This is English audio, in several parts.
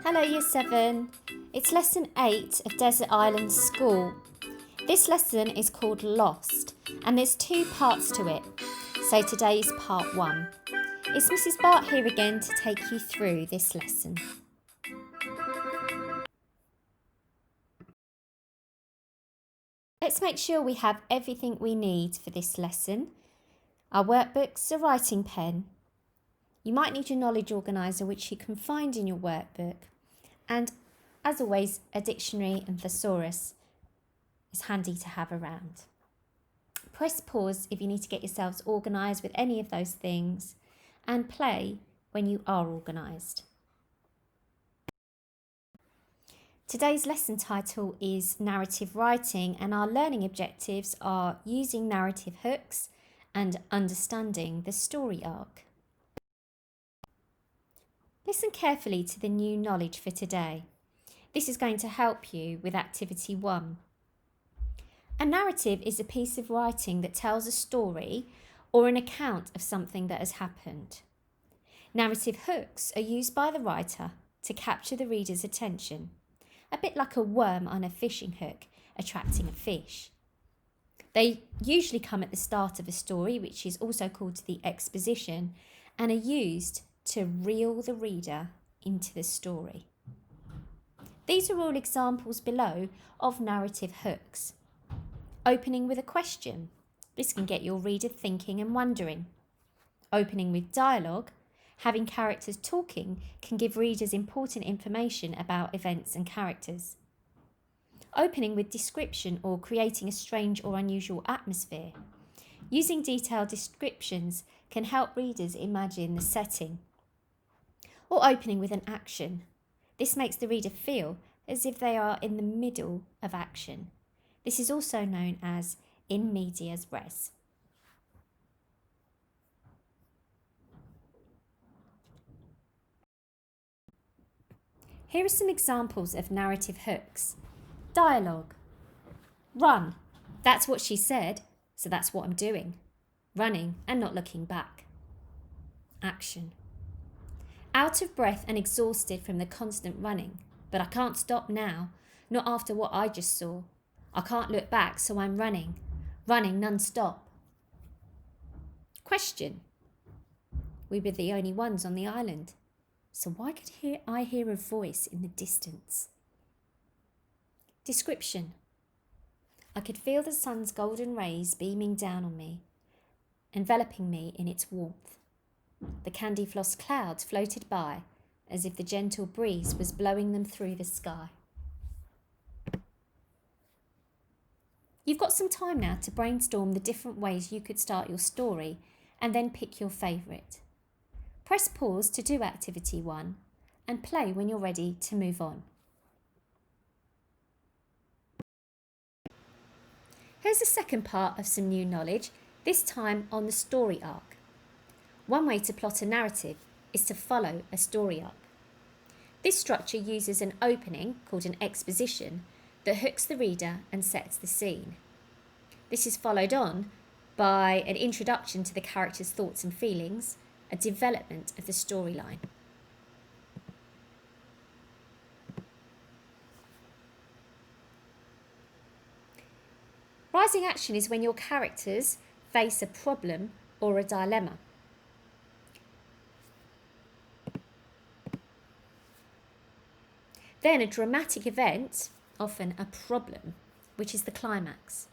Hello Year 7, it's lesson 8 of Desert Island School. This lesson is called Lost and there's 2 parts to it, so today is part 1. It's Mrs Bart here again to take you through this lesson. Let's make sure we have everything we need for this lesson. Our workbooks, a writing pen. You might need your knowledge organiser, which you can find in your workbook. And as always, a dictionary and thesaurus is handy to have around. Press pause if you need to get yourselves organised with any of those things, and play when you are organised. Today's lesson title is Narrative Writing, and our learning objectives are using narrative hooks and understanding the story arc. Listen carefully to the new knowledge for today. This is going to help you with activity 1. A narrative is a piece of writing that tells a story or an account of something that has happened. Narrative hooks are used by the writer to capture the reader's attention, a bit like a worm on a fishing hook attracting a fish. They usually come at the start of a story, which is also called the exposition, and are used to reel the reader into the story. These are all examples below of narrative hooks. Opening with a question. This can get your reader thinking and wondering. Opening with dialogue. Having characters talking can give readers important information about events and characters. Opening with description or creating a strange or unusual atmosphere. Using detailed descriptions can help readers imagine the setting. Or opening with an action. This makes the reader feel as if they are in the middle of action. This is also known as in medias res. Here are some examples of narrative hooks. Dialogue. Run. That's what she said, so that's what I'm doing. Running and not looking back. Action. Out of breath and exhausted from the constant running, but I can't stop now, not after what I just saw. I can't look back, so I'm running non-stop. Question. We were the only ones on the island, so why could I hear a voice in the distance? Description. I could feel the sun's golden rays beaming down on me, enveloping me in its warmth. The candy floss clouds floated by as if the gentle breeze was blowing them through the sky. You've got some time now to brainstorm the different ways you could start your story and then pick your favourite. Press pause to do activity 1 and play when you're ready to move on. Here's the second part of some new knowledge, this time on the story arc. One way to plot a narrative is to follow a story arc. This structure uses an opening, called an exposition, that hooks the reader and sets the scene. This is followed on by an introduction to the character's thoughts and feelings, a development of the storyline. Rising action is when your characters face a problem or a dilemma. Then a dramatic event, often a problem, which is the climax.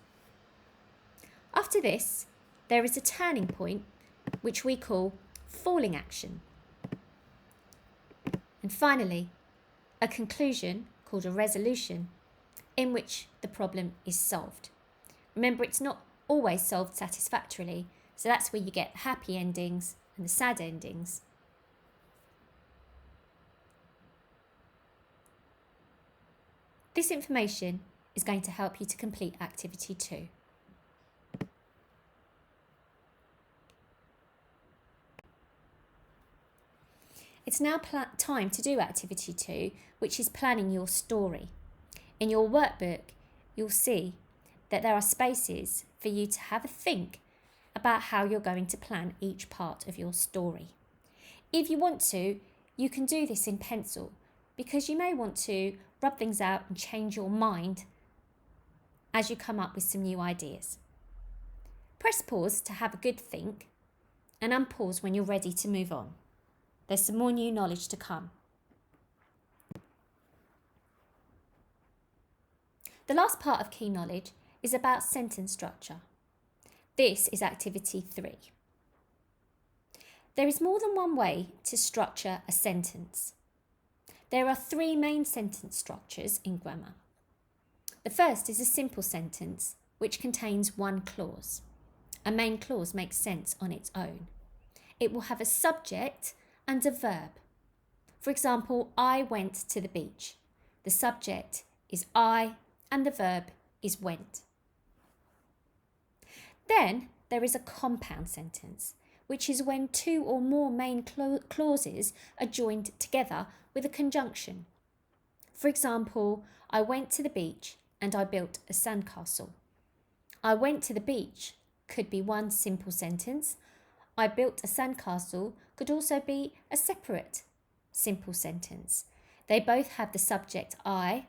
After this, there is a turning point, which we call falling action. And finally, a conclusion, called a resolution, in which the problem is solved. Remember, it's not always solved satisfactorily, so that's where you get the happy endings and the sad endings. This information is going to help you to complete activity 2. It's now time to do activity 2, which is planning your story. In your workbook, you'll see that there are spaces for you to have a think about how you're going to plan each part of your story. If you want to, you can do this in pencil, because you may want to rub things out and change your mind as you come up with some new ideas. Press pause to have a good think and unpause when you're ready to move on. There's some more new knowledge to come. The last part of key knowledge is about sentence structure. This is activity 3. There is more than one way to structure a sentence. There are 3 main sentence structures in grammar. The first is a simple sentence which contains one clause. A main clause makes sense on its own. It will have a subject and a verb. For example, I went to the beach. The subject is I and the verb is went. Then there is a compound sentence, which is when 2 or more main clauses are joined together with a conjunction. For example, I went to the beach and I built a sandcastle. I went to the beach could be one simple sentence. I built a sandcastle could also be a separate simple sentence. They both have the subject I,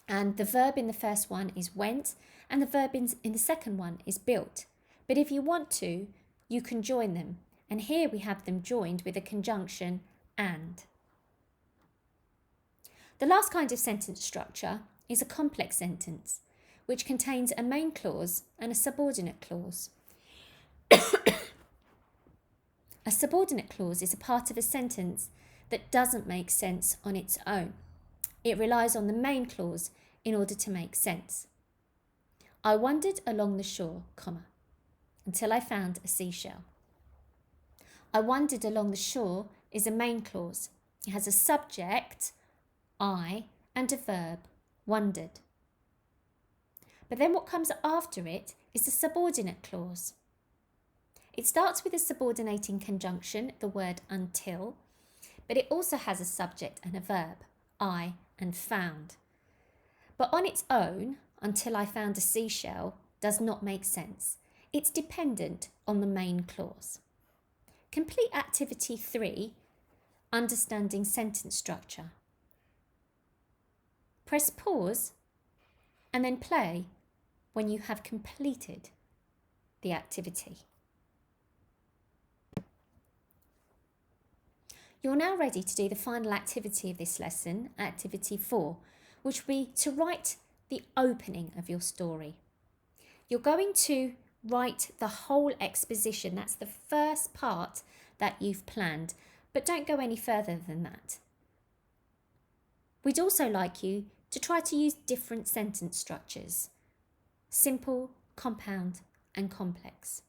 and the verb in the first one is went, and the verb in the second one is built. But if you want to, you can join them. And here we have them joined with a conjunction and. The last kind of sentence structure is a complex sentence, which contains a main clause and a subordinate clause. A subordinate clause is a part of a sentence that doesn't make sense on its own. It relies on the main clause in order to make sense. I wandered along the shore, until I found a seashell. I wandered along the shore is a main clause. It has a subject, I, and a verb, wandered. But then what comes after it is a subordinate clause. It starts with a subordinating conjunction, the word until, but it also has a subject and a verb, I and found. But on its own, until I found a seashell, does not make sense. It's dependent on the main clause. Complete activity 3, understanding sentence structure. Press pause and then play when you have completed the activity. You're now ready to do the final activity of this lesson, activity 4, which will be to write the opening of your story. You're going to write the whole exposition. That's the first part that you've planned, but don't go any further than that. We'd also like you to try to use different sentence structures: simple, compound, and complex.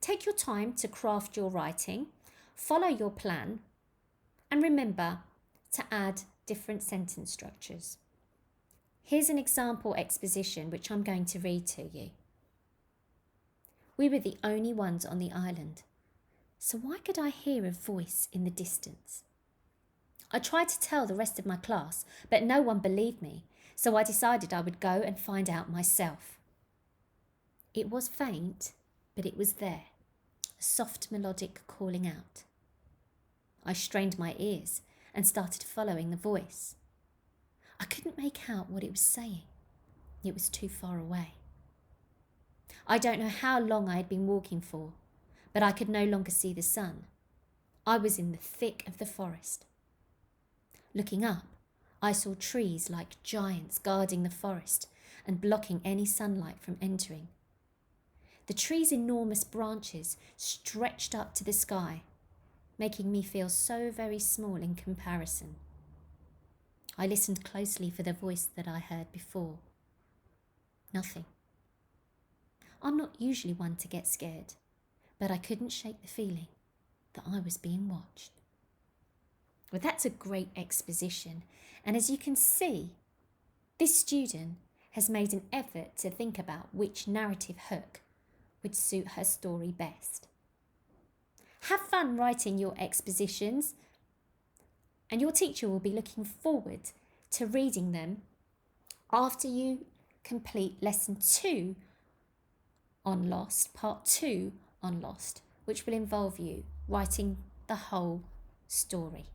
Take your time to craft your writing, follow your plan, and remember to add different sentence structures. Here's an example exposition which I'm going to read to you. We were the only ones on the island, so why could I hear a voice in the distance? I tried to tell the rest of my class, but no one believed me, so I decided I would go and find out myself. It was faint, but it was there, a soft melodic calling out. I strained my ears and started following the voice. I couldn't make out what it was saying. It was too far away. I don't know how long I had been walking for, but I could no longer see the sun. I was in the thick of the forest. Looking up, I saw trees like giants guarding the forest and blocking any sunlight from entering. The trees' enormous branches stretched up to the sky, making me feel so very small in comparison. I listened closely for the voice that I heard before. Nothing. I'm not usually one to get scared, but I couldn't shake the feeling that I was being watched. Well, that's a great exposition, and as you can see, this student has made an effort to think about which narrative hook would suit her story best. Have fun writing your expositions, and your teacher will be looking forward to reading them after you complete lesson 2 on Lost, part 2 on Lost, which will involve you writing the whole story.